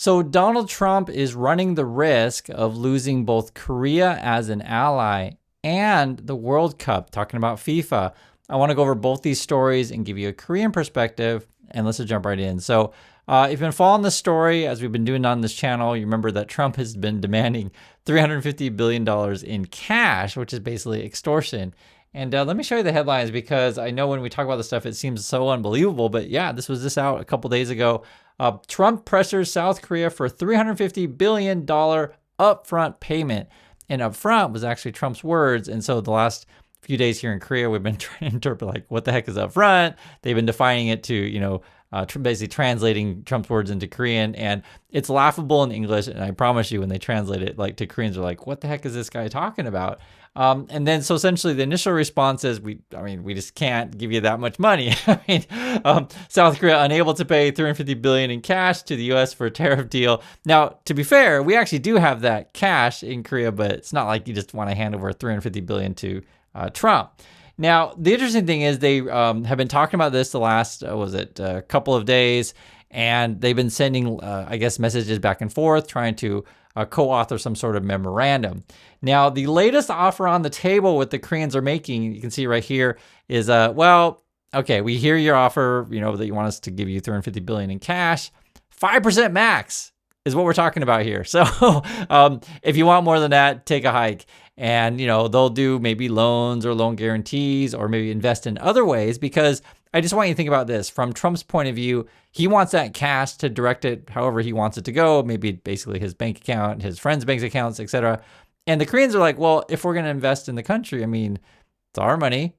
So Donald Trump is running the risk of losing both Korea as an ally and the World Cup, talking about FIFA. I want to go over both these stories and give you a Korean perspective, and let's just jump right in. So if you've been following this story, as we've been doing on this channel, you remember that Trump has been demanding $350 billion in cash, which is basically extortion. And let me show you the headlines, because I know when we talk about this stuff, it seems so unbelievable. But yeah, this was just out a couple days ago. Trump pressures South Korea for $350 billion upfront payment. And upfront was actually Trump's words. And so the last few days here in Korea, we've been trying to interpret, like, what the heck is upfront? They've been defining it to, basically translating Trump's words into Korean. And it's laughable in English. And I promise you, when they translate it like to Koreans, are like, what the heck is this guy talking about? And then, so essentially the initial response is, we just can't give you that much money. South Korea unable to pay $350 billion in cash to the U.S. for a tariff deal. Now, to be fair, we actually do have that cash in Korea, but it's not like you just want to hand over $350 billion to Trump. Now, the interesting thing is they have been talking about this the last, couple of days, and they've been sending, messages back and forth, trying to co-author some sort of memorandum. Now, the latest offer on the table, what the Koreans are making, you can see right here, is, okay, we hear your offer, that you want us to give you $350 billion in cash. 5% max is what we're talking about here. So if you want more than that, take a hike. And, they'll do maybe loans or loan guarantees, or maybe invest in other ways, because I just want you to think about this. From Trump's point of view, he wants that cash to direct it however he wants it to go, maybe basically his bank account, his friends' bank accounts, etc. And the Koreans are like, well, if we're going to invest in the country, it's our money.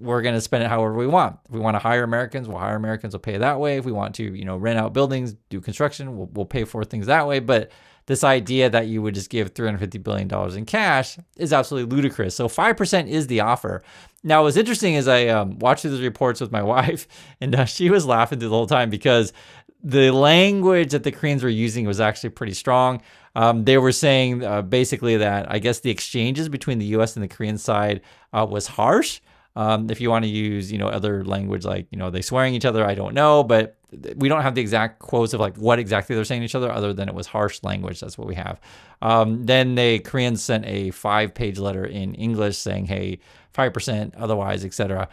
We're going to spend it however we want. If we want to hire Americans, we'll hire Americans. We'll pay that way. If we want to, rent out buildings, do construction, we'll pay for things that way. But this idea that you would just give $350 billion in cash is absolutely ludicrous. So 5% is the offer. Now, what's interesting is I watched these reports with my wife, and she was laughing through the whole time, because the language that the Koreans were using was actually pretty strong. They were saying basically that, I guess, the exchanges between the U.S. and the Korean side was harsh. If you want to use, other language, like, they swearing each other, I don't know, but we don't have the exact quotes of like what exactly they're saying to each other, other than it was harsh language. That's what we have. Then the Koreans sent a 5-page letter in English saying, hey, 5% otherwise, etc.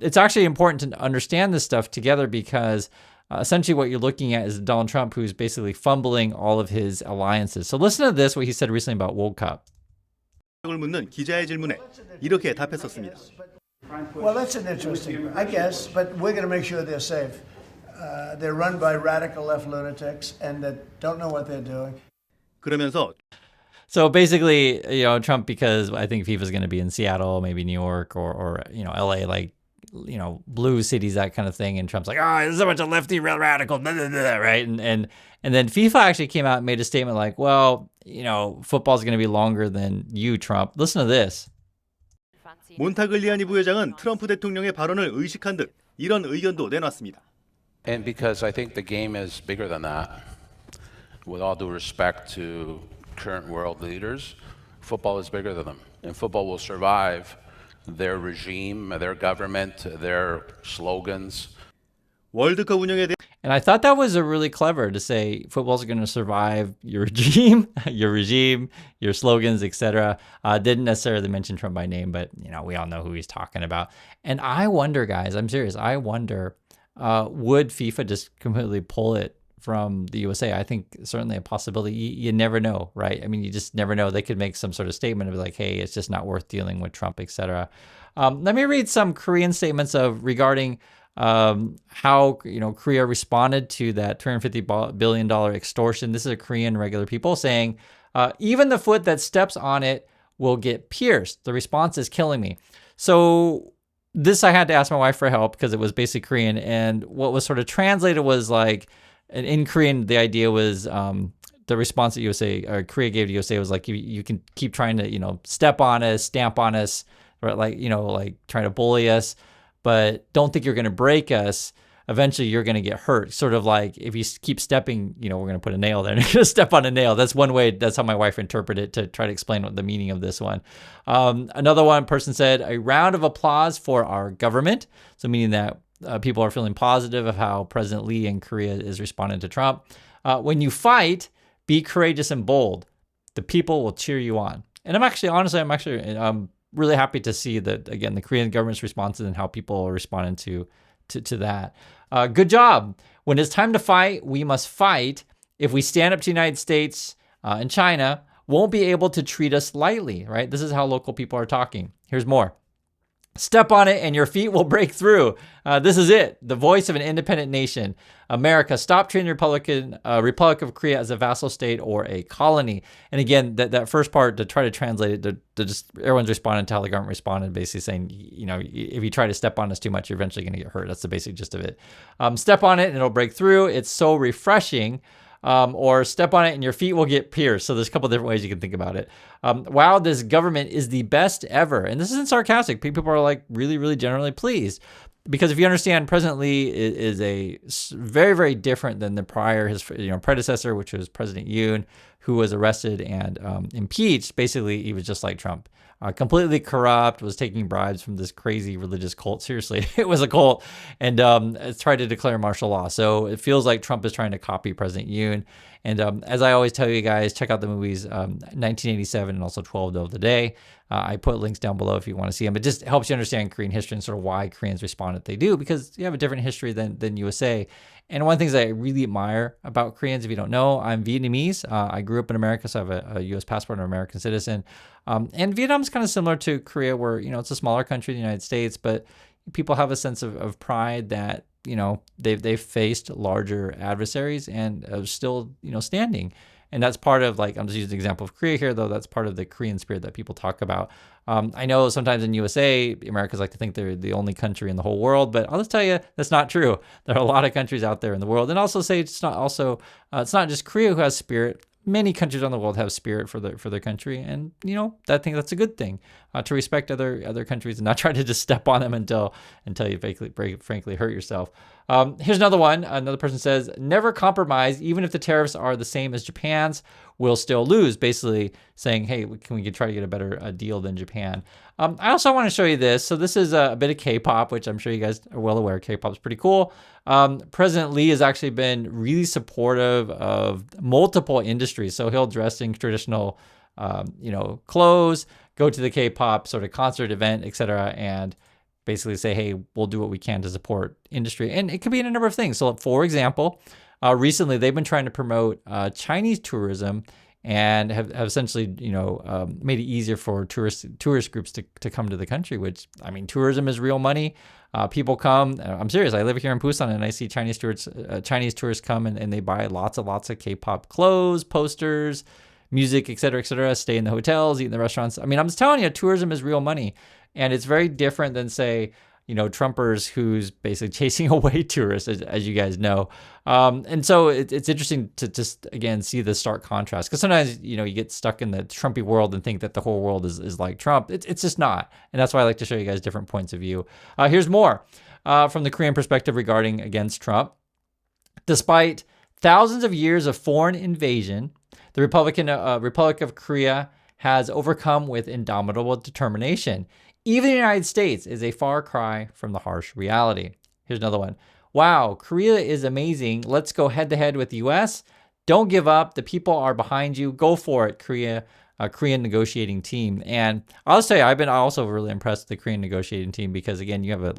It's actually important to understand this stuff together, because essentially what you're looking at is Donald Trump, who's basically fumbling all of his alliances. So listen to this, what he said recently about World Cup. 묻는 기자의 질문에 이렇게 답했었습니다. Well, that's an interesting, I guess, but we're going to make sure they're safe. They're run by radical left lunatics and that don't know what they're doing. 그러면서 So basically, Trump, because I think FIFA is going to be in Seattle, maybe New York, or LA, like, blue cities, that kind of thing. And Trump's like, this is a bunch of lefty radical, blah, blah, blah, right? And then FIFA actually came out and made a statement like, well, football's going to be longer than you, Trump. Listen to this. 몬타글리아니 부회장은 트럼프 대통령의 발언을 의식한 듯 이런 의견도 내놨습니다. And because I think the game is bigger than that, with all due respect to current world leaders, football is bigger than them. And football will survive their regime, their government, their slogans. 월드컵 운영에 대해 And I thought that was a really clever to say football's going to survive your regime, your slogans, etc. Didn't necessarily mention Trump by name, but we all know who he's talking about. And I wonder, guys, I'm serious. I wonder, would FIFA just completely pull it from the USA? I think certainly a possibility. You never know, right? You just never know. They could make some sort of statement of like, hey, it's just not worth dealing with Trump, etc. Let me read some Korean statements regarding how Korea responded to that $250 billion extortion. This is a Korean regular people saying, even the foot that steps on it will get pierced. The response is killing me. So this, I had to ask my wife for help, because it was basically Korean, and what was sort of translated was like, in Korean, the idea was the response that USA or Korea gave to USA was like, you can keep trying to step on us, stamp on us, or like trying to bully us, but don't think you're going to break us. Eventually, you're going to get hurt. Sort of like if you keep stepping, we're going to put a nail there and you're going to step on a nail. That's one way. That's how my wife interpreted it, to try to explain what the meaning of this one. Another one person said, a round of applause for our government. So meaning that people are feeling positive of how President Lee in Korea is responding to Trump. When you fight, be courageous and bold. The people will cheer you on. And I'm really happy to see that, again, the Korean government's responses and how people are responding to that. Good job. When it's time to fight, we must fight. If we stand up to the United States and China, won't be able to treat us lightly, right? This is how local people are talking. Here's more. Step on it and your feet will break through. This is it. The voice of an independent nation. America, stop treating the Republic of Korea as a vassal state or a colony. And again, that first part, to try to translate it, everyone's responding to how the government responded, basically saying, if you try to step on us too much, you're eventually going to get hurt. That's the basic gist of it. Step on it and it'll break through. It's so refreshing. Or step on it and your feet will get pierced. So there's a couple different ways you can think about it. Wow, this government is the best ever. And this isn't sarcastic. People are like really, really generally pleased. Because if you understand, President Lee is a very, very different than his predecessor, which was President Yoon, who was arrested and impeached. Basically, he was just like Trump. Completely corrupt, was taking bribes from this crazy religious cult. Seriously, it was a cult, and tried to declare martial law. So it feels like Trump is trying to copy President Yoon. And as I always tell you guys, check out the movies 1987 and also 12 of the Day. I put links down below if you want to see them. It just helps you understand Korean history and sort of why Koreans respond that they do, because you have a different history than USA. And one of the things I really admire about Koreans, if you don't know, I'm Vietnamese. I grew up in America, so I have a U.S. passport and an American citizen. And Vietnam's kind of similar to Korea, where, it's a smaller country in the United States, but people have a sense of pride that, they've faced larger adversaries and are still, standing. And that's part of, I'm just using the example of Korea here, though, that's part of the Korean spirit that people talk about. I know sometimes in USA, Americans like to think they're the only country in the whole world, but I'll just tell you, that's not true. There are a lot of countries out there in the world. And also say it's not just Korea who has spirit. Many countries on the world have spirit for their country, and I think that's a good thing, to respect other countries and not try to just step on them until you frankly hurt yourself. Here's another one. Another person says, never compromise, even if the tariffs are the same as Japan's, we'll still lose. Basically saying, hey, can we try to get a better deal than Japan? I also want to show you this. So this is a bit of K-pop, which I'm sure you guys are well aware. K-pop is pretty cool. President Lee has actually been really supportive of multiple industries. So he'll dress in traditional, clothes, go to the K-pop sort of concert event, etc., and basically say, hey, we'll do what we can to support industry. And it could be in a number of things. So for example, recently they've been trying to promote Chinese tourism and have essentially, made it easier for tourist groups to come to the country, which, tourism is real money. People come, I'm serious, I live here in Busan and I see Chinese tourists come and they buy lots of K-pop clothes, posters, music, et cetera, stay in the hotels, eat in the restaurants. I'm just telling you, tourism is real money. And it's very different than, say, Trumpers who's basically chasing away tourists, as you guys know. And so it's interesting to just, again, see the stark contrast. Because sometimes, you get stuck in the Trumpy world and think that the whole world is like Trump. It's just not. And that's why I like to show you guys different points of view. Here's more from the Korean perspective regarding against Trump. Despite thousands of years of foreign invasion, the Republic of Korea has overcome with indomitable determination. Even the United States is a far cry from the harsh reality. Here's another one. Wow, Korea is amazing. Let's go head to head with the US. Don't give up. The people are behind you. Go for it, Korean negotiating team. And I'll say I've been also really impressed with the Korean negotiating team because, again, you have a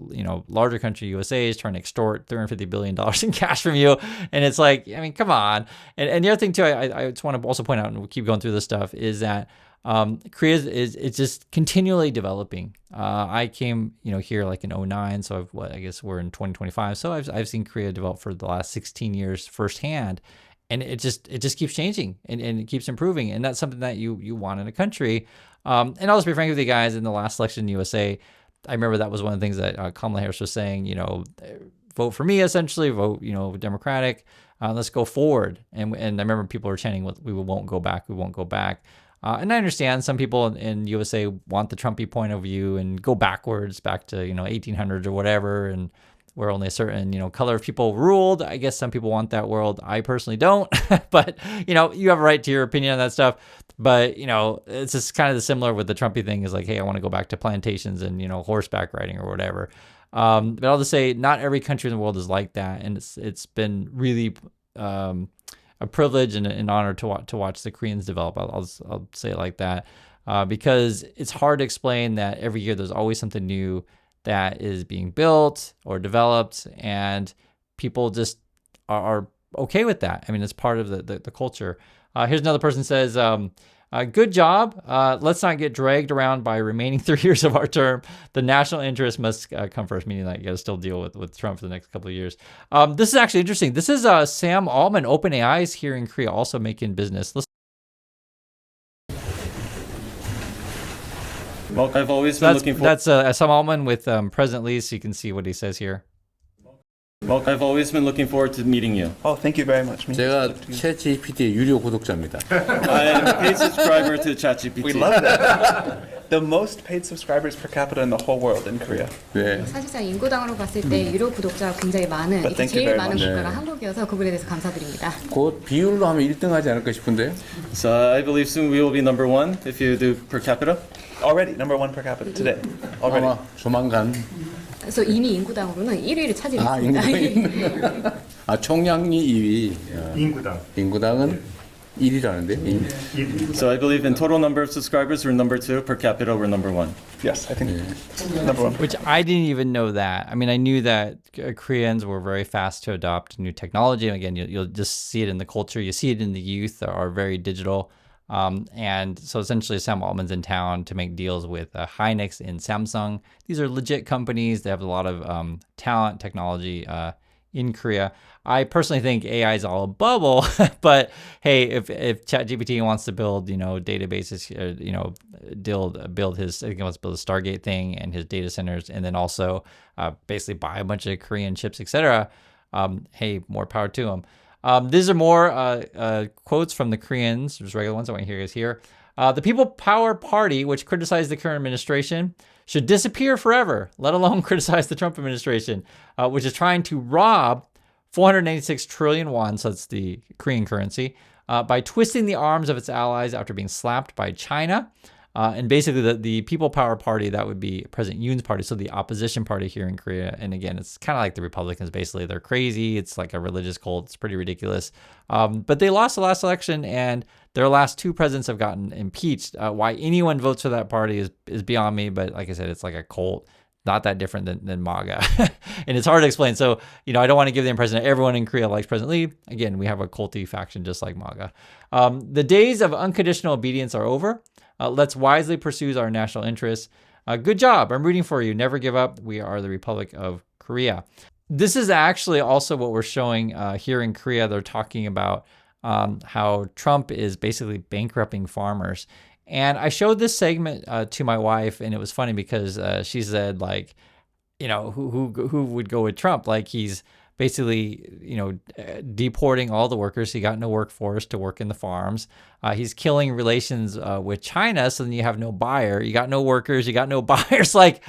larger country, USA, is trying to extort $350 billion in cash from you. And it's like, come on. And the other thing, too, I just want to also point out, and we'll keep going through this stuff, is that Korea is just continually developing. I came, here like in 2009, so I guess we're in 2025. So I've seen Korea develop for the last 16 years firsthand, and it just keeps changing and it keeps improving, and that's something that you want in a country. And I'll just be frank with you guys. In the last election in the USA, I remember that was one of the things that Kamala Harris was saying. Vote for me, essentially. Vote, Democratic. Let's go forward. And I remember people were chanting, "We won't go back. We won't go back." And I understand some people in USA want the Trumpy point of view and go backwards, back to 1800s or whatever, and where only a certain color of people ruled. I guess some people want that world. I personally don't, but you have a right to your opinion on that stuff. But it's just kind of similar with the Trumpy thing. Is like, hey, I want to go back to plantations and horseback riding or whatever. But I'll just say, not every country in the world is like that, and it's been really a privilege and an honor to watch the Koreans develop. I'll say it like that, because it's hard to explain that every year there's always something new that is being built or developed, and people just are okay with that. I mean, it's part of the culture. Here's another person says, good job. Let's not get dragged around by remaining 3 years of our term. The national interest must come first, meaning that you got to still deal with Trump for the next couple of years. This is actually interesting. This is Sam Altman. OpenAI is here in Korea also making business. Well, I've always been looking forward. That's Sam Altman with President Lee, so you can see what he says here. Well, I've always been looking forward to meeting you. Oh, thank you very much. 제가 챗GPT의 유료 구독자입니다. I'm a paid subscriber to ChatGPT. We love that. The most paid subscribers per capita in the whole world in Korea. 네. 사실상 인구당으로 봤을 때 유료 구독자가 굉장히 많은, But thank you 제일 very 많은 much. 국가가 한국이어서 그 부분에 대해서 감사드립니다. 곧 비율로 하면 1등 하지 않을까 싶은데요. So I believe soon we will be number one if you do per capita. Already number one per capita today. Already. 아마 조만간. 그래서 이미 인구당으로는 1위를 아, 차지했습니다. 인구당. 아, 총량이 2위. 인구당은 1위라는데. So I believe in total number of subscribers we're number two, per capita we're number one. Yes, I think number one. Which I didn't even know that. I mean, I knew that Koreans were very fast to adopt new technology. And again, you'll just see it in the culture. You see it in the youth are very digital. And so essentially Sam Altman's in town to make deals with Hynix and Samsung. These are legit companies. They have a lot of talent, technology in Korea. I personally think AI is all a bubble, but hey, if ChatGPT wants to build, databases, build his, I think he wants to build a Stargate thing and his data centers, and then also basically buy a bunch of Korean chips, etc. Hey, more power to him. These are more quotes from the Koreans, just regular ones. I want to hear you guys here. The People Power Party, which criticized the current administration, should disappear forever, let alone criticize the Trump administration, which is trying to rob 486 trillion won, so that's the Korean currency, by twisting the arms of its allies after being slapped by China. And basically the People Power Party, that would be President Yoon's party, so the opposition party here in Korea. And again, it's kind of like the Republicans, basically. They're crazy. It's like a religious cult. It's pretty ridiculous. But they lost the last election, and their last two presidents have gotten impeached. Why anyone votes for that party is beyond me, but like I said, it's like a cult. Not that different than MAGA. And it's hard to explain. So, I don't want to give the impression that everyone in Korea likes President Lee. Again, we have a culty faction just like MAGA. The days of unconditional obedience are over. Let's wisely pursue our national interests. Good job. I'm rooting for you. Never give up. We are the Republic of Korea. This is actually also what we're showing here in Korea. They're talking about how Trump is basically bankrupting farmers. And I showed this segment to my wife, and it was funny because she said, like, who would go with Trump? Like, he's basically, deporting all the workers. He got no workforce to work in the farms. He's killing relations with China, so then you have no buyer. You got no workers. You got no buyers. Like,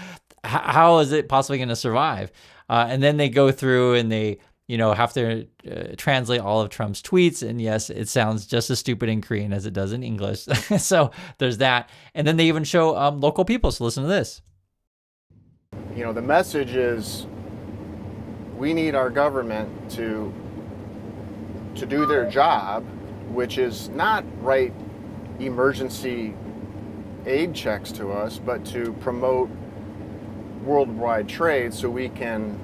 how is it possibly going to survive? And then they go through and they, have to translate all of Trump's tweets. And yes, it sounds just as stupid in Korean as it does in English. So there's that. And then they even show local people. So listen to this. The message is we need our government to do their job, which is not write emergency aid checks to us, but to promote worldwide trade so we can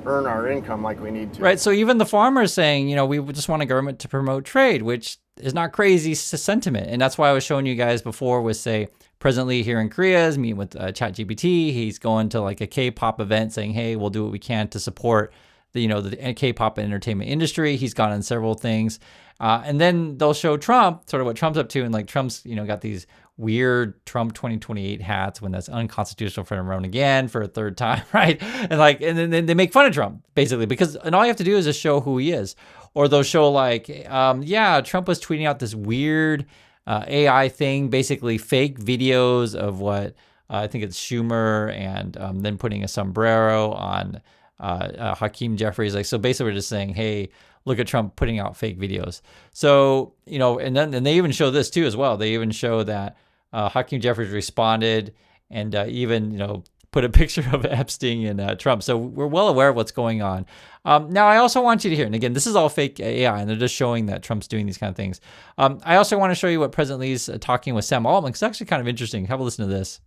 earn our income like we need to. Right. So even the farmers saying, we just want a government to promote trade, which is not crazy sentiment. And that's why I was showing you guys before with, say, President Lee here in Korea is meeting with ChatGPT. He's going to like a K-pop event saying, hey, we'll do what we can to support the K-pop entertainment industry. He's gone on several things. And then they'll show Trump, sort of what Trump's up to. And like Trump's, got these weird Trump 2028 hats when that's unconstitutional for him to run again for a third time, right? And then they make fun of Trump, basically, and all you have to do is just show who he is. Or they'll show like, Trump was tweeting out this weird AI thing, basically fake videos of what I think it's Schumer, and then putting a sombrero on Hakeem Jeffries. So basically we're just saying, hey, look at Trump putting out fake videos. So, and they even show this too as well. They even show that Hakeem Jeffries responded and even, put a picture of Epstein and Trump. So we're well aware of what's going on. Now, I also want you to hear, and again, this is all fake AI, and they're just showing that Trump's doing these kind of things. I also want to show you what President Lee's talking with Sam Altman, because it's actually kind of interesting. Have a listen to this.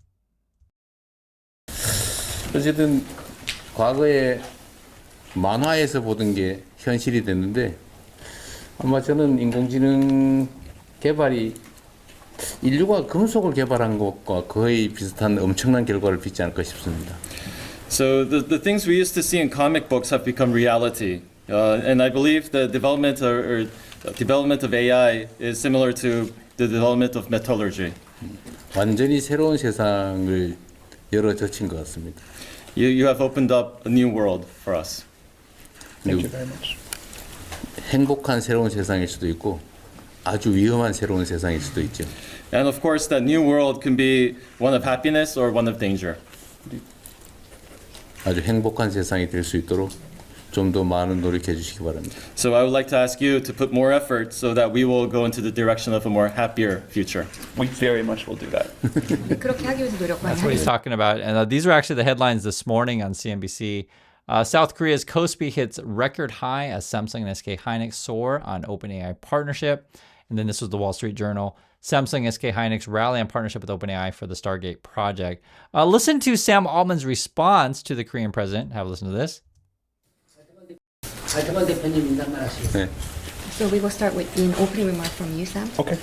어쨌든 과거에 만화에서 보던 게 현실이 됐는데 아마 저는 인공지능 개발이 인류가 금속을 개발한 것과 거의 비슷한 엄청난 결과를 빚지 않을까 싶습니다. So the things we used to see in comic books have become reality. And I believe the development development of AI is similar to the development of metallurgy. 완전히 새로운 세상을 열어젖힌 것 같습니다. You have opened up a new world for us. Thank you very much. 행복한 새로운 세상일 수도 있고 아주 위험한 새로운 세상일 수도 있죠. And of course, that new world can be one of happiness or one of danger. 아주 행복한 세상이 될 수 있도록 좀 더 많은 노력해 주시기 바랍니다. So I would like to ask you to put more effort so that we will go into the direction of a more happier future. We very much will do that. 그렇게 하기 위해서 노력 많이 That's what he's 하죠. talking about. And these were actually the headlines this morning on CNBC. South Korea's Kospi hits record high as Samsung and SK Hynix soar on OpenAI partnership. And then this was the Wall Street Journal. Samsung and SK Hynix rally on partnership with OpenAI for the Stargate project. Listen to Sam Altman's response to the Korean president. Have a listen to this. 네. So we will start with an opening remark from you, Sam. Okay.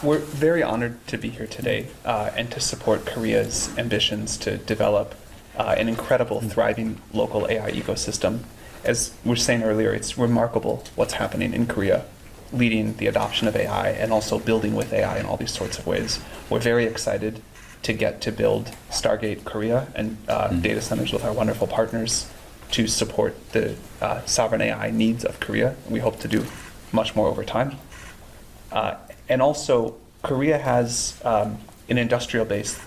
We're very honored to be here today and to support Korea's ambitions to develop an incredible, thriving local AI ecosystem. As we were saying earlier, it's remarkable what's happening in Korea, leading the adoption of AI and also building with AI in all these sorts of ways. We're very excited to get to build Stargate Korea and data centers with our wonderful partners to support the sovereign AI needs of Korea. We hope to do much more over time. And also, Korea has an industrial base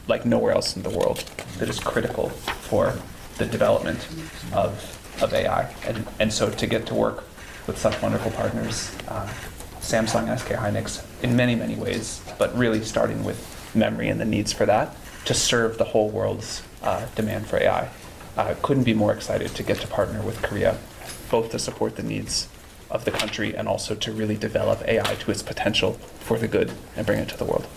like nowhere else in the world that is critical for the development of AI. And so to get to work with such wonderful partners, Samsung and SK Hynix in many, many ways, but really starting with memory and the needs for that to serve the whole world's demand for AI. Couldn't be more excited to get to partner with Korea, both to support the needs of the country and also to really develop AI to its potential for the good and bring it to the world.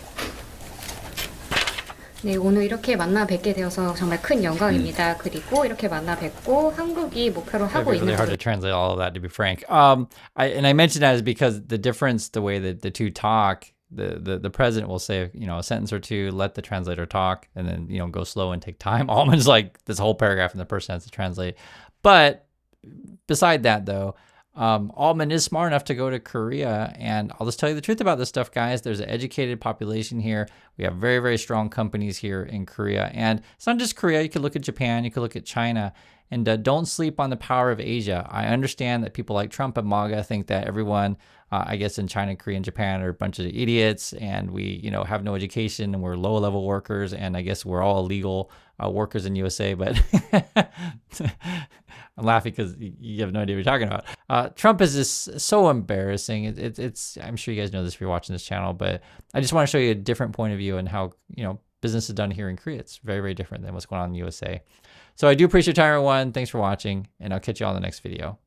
네, 오늘 이렇게 만나 뵙게 되어서 정말 큰 영광입니다. 그리고 이렇게 만나 뵙고 한국이 목표로 하고 It'd be really 있는 hard to translate all of that, to be frank. I mentioned that is because the difference, the way that the two talk, the president will say, a sentence or two, let the translator talk, and then, go slow and take time. Almond's like this whole paragraph and the person has to translate. But beside that, though, Altman is smart enough to go to Korea, and I'll just tell you the truth about this stuff, guys. There's an educated population here. We have very, very strong companies here in Korea, and it's not just Korea. You could look at Japan, you could look at China, and don't sleep on the power of Asia. I understand that people like Trump and MAGA think that everyone, I guess in China, Korea, and Japan are a bunch of idiots, and we, have no education, and we're low-level workers, and I guess we're all illegal workers in USA, but I'm laughing because you have no idea what you're talking about. Trump is just so embarrassing. It's I'm sure you guys know this if you're watching this channel, but I just want to show you a different point of view and how, business is done here in Korea. It's very, very different than what's going on in the USA. So I do appreciate your time, everyone. Thanks for watching, and I'll catch you on the next video.